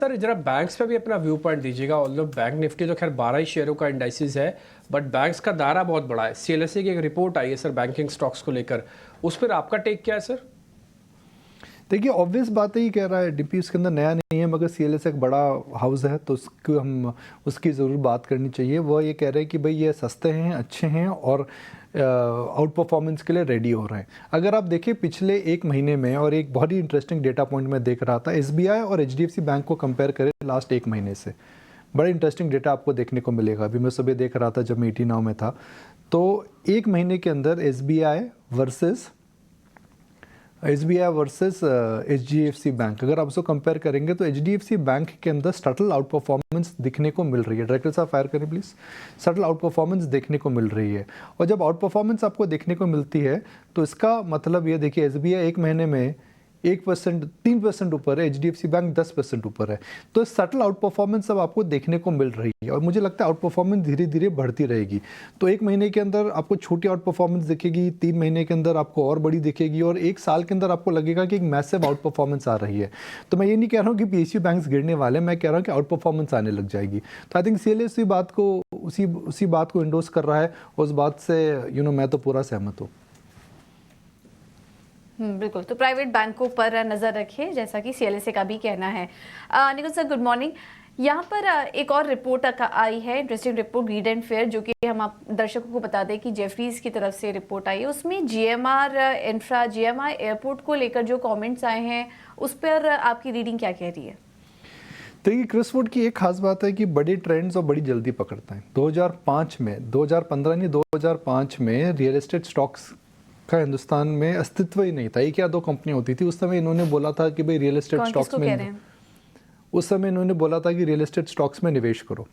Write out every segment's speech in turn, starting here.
Sir जरा banks पे भी अपना व्यू पॉइंट दीजिएगा। ऑल्दो बैंक निफ्टी तो खैर 12 ही शेयरों का इंडाइसिस है, बट बैंक्स का दायरा बहुत बड़ा है। सीएलएसए की एक रिपोर्ट आई है सर बैंकिंग स्टॉक्स को लेकर, उस पर आपका टेक क्या है सर? देखिए ऑब्वियस बात है, ही कह रहा है डीपी उसके अंदर नया नहीं है, मगर सीएलएस एक बड़ा हाउस है तो उसको हम उसकी ज़रूर बात करनी चाहिए। वह ये कह रहे हैं कि भाई ये सस्ते हैं, अच्छे हैं और आउट परफॉर्मेंस के लिए रेडी हो रहे हैं। अगर आप देखिए पिछले एक महीने में, और एक बहुत ही इंटरेस्टिंग डेटा पॉइंट मैं देख रहा था, एसबीआई और एचडीएफसी बैंक को कंपेयर करें लास्ट एक महीने से, बड़ा इंटरेस्टिंग डेटा आपको देखने को मिलेगा। अभी मैं सुबह देख रहा था जब मैं 89 में था, तो एक महीने के अंदर एसबीआई वर्सेस एचडीएफसी बैंक, अगर आप उसको कंपेयर करेंगे तो एचडीएफसी बैंक के अंदर सटल आउट परफॉर्मेंस दिखने को मिल रही है। डायरेक्टर साहब फायर करें प्लीज़। सटल आउट परफॉर्मेंस देखने को मिल रही है, और जब आउट परफॉर्मेंस आपको देखने को मिलती है तो इसका मतलब ये देखिए, एसबीआई एक महीने में 1%, 3% ऊपर है, एचडीएफसी बैंक 10% ऊपर है। तो सटल आउट परफॉर्मेंस अब आपको देखने को मिल रही है, और मुझे लगता है आउट परफॉर्मेंस धीरे धीरे बढ़ती रहेगी। तो एक महीने के अंदर आपको छोटी आउट परफॉर्मेंस दिखेगी, 3 महीने के अंदर आपको और बड़ी दिखेगी, और एक साल के अंदर आपको लगेगा कि एक मैसिव आउट परफॉर्मेंस आ रही है। तो मैं ये नहीं कह रहा हूँ कि पीएसयू बैंक्स गिरने वाले, मैं कह रहा हूँ कि आउट परफॉर्मेंस आने लग जाएगी। तो आई थिंक सीएलएस उसी बात को इंडोर्स कर रहा है, उस बात से मैं तो पूरा सहमत हूँ। बिल्कुल। तो प्राइवेट बैंकों पर नज़र रखिए, जैसा कि सीएलएसए का भी कहना है। Nikul sir, good morning. यहाँ पर एक और रिपोर्ट आई है, interesting report, grid and fair, जो कि हम आप दर्शकों को बता दें कि जेफरीज की तरफ से रिपोर्ट आई है। उसमें जीएमआर इंफ्रा, जीएमआई एयरपोर्ट को लेकर जो कमेंट्स आए हैं, उस पर आपकी रीडिंग क्या कह रही है? देखिए क्रिस वुड की एक खास बात है कि बड़े ट्रेंड्स और बड़ी जल्दी पकड़ता है। 2005 में, 2015 नहीं 2005 में रियल एस्टेट स्टॉक्स का हिंदुस्तान में अस्तित्व ही नहीं था, एक या दो कंपनी होती थी। उस समय इन्होंने बोला था कि भाई रियल एस्टेट स्टॉक्स में, उस समय इन्होंने बोला था कि रियल एस्टेट स्टॉक्स में निवेश करो।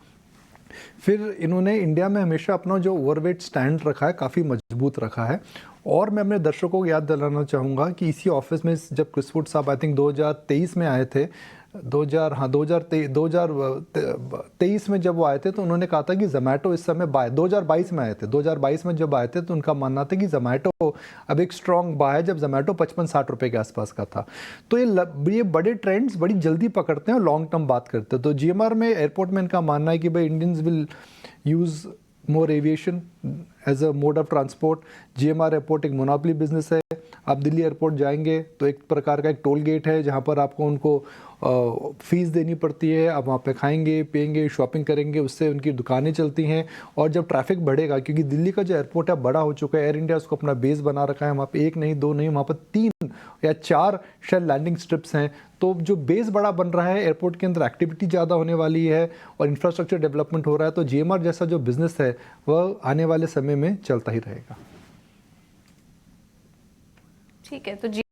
फिर इन्होंने इंडिया में हमेशा अपना जो ओवरवेट स्टैंड रखा है काफ़ी मजबूत रखा है। और मैं अपने दर्शकों को याद दिलाना चाहूँगा कि इसी ऑफिस में जब क्रिस वुड साहब आई थिंक 2023 में आए थे, 2023 में जब वो आए थे, तो उन्होंने कहा था कि जोमेटो इस समय बाय, 2022 में आए थे, 2022 में जब आए थे तो उनका मानना था कि जोमेटो अब एक स्ट्रॉन्ग बाय है, जब जोमेटो 55-60 रुपये के आसपास का था। तो ये बड़े ट्रेंड्स बड़ी जल्दी पकड़ते हैं और लॉन्ग टर्म बात करते हैं। तो जीएमआर में, एयरपोर्ट में इनका मानना है कि भाई Indians will use more aviation as a mode of transport. GMR airport एक मोनोपोली बिजनेस है। आप दिल्ली एयरपोर्ट जाएंगे तो एक प्रकार का एक टोल गेट है, जहाँ पर आपको उनको फीस देनी पड़ती है। आप वहाँ पे खाएंगे, पिएंगे, शॉपिंग करेंगे, उससे उनकी दुकानें चलती हैं। और जब ट्रैफिक बढ़ेगा, क्योंकि दिल्ली का जो एयरपोर्ट है बड़ा हो चुका है, एयर इंडिया उसको अपना बेस बना रखा है, वहाँ पे 1 नहीं 2 नहीं, वहाँ पर 3 या 4 शायद लैंडिंग स्ट्रिप्स हैं। तो जो बेस बड़ा बन रहा है, एयरपोर्ट के अंदर एक्टिविटी ज़्यादा होने वाली है और इंफ्रास्ट्रक्चर डेवलपमेंट हो रहा है, तो जीएमआर जैसा जो बिजनेस है वह आने वाले समय में चलता ही रहेगा। ठीक है, तो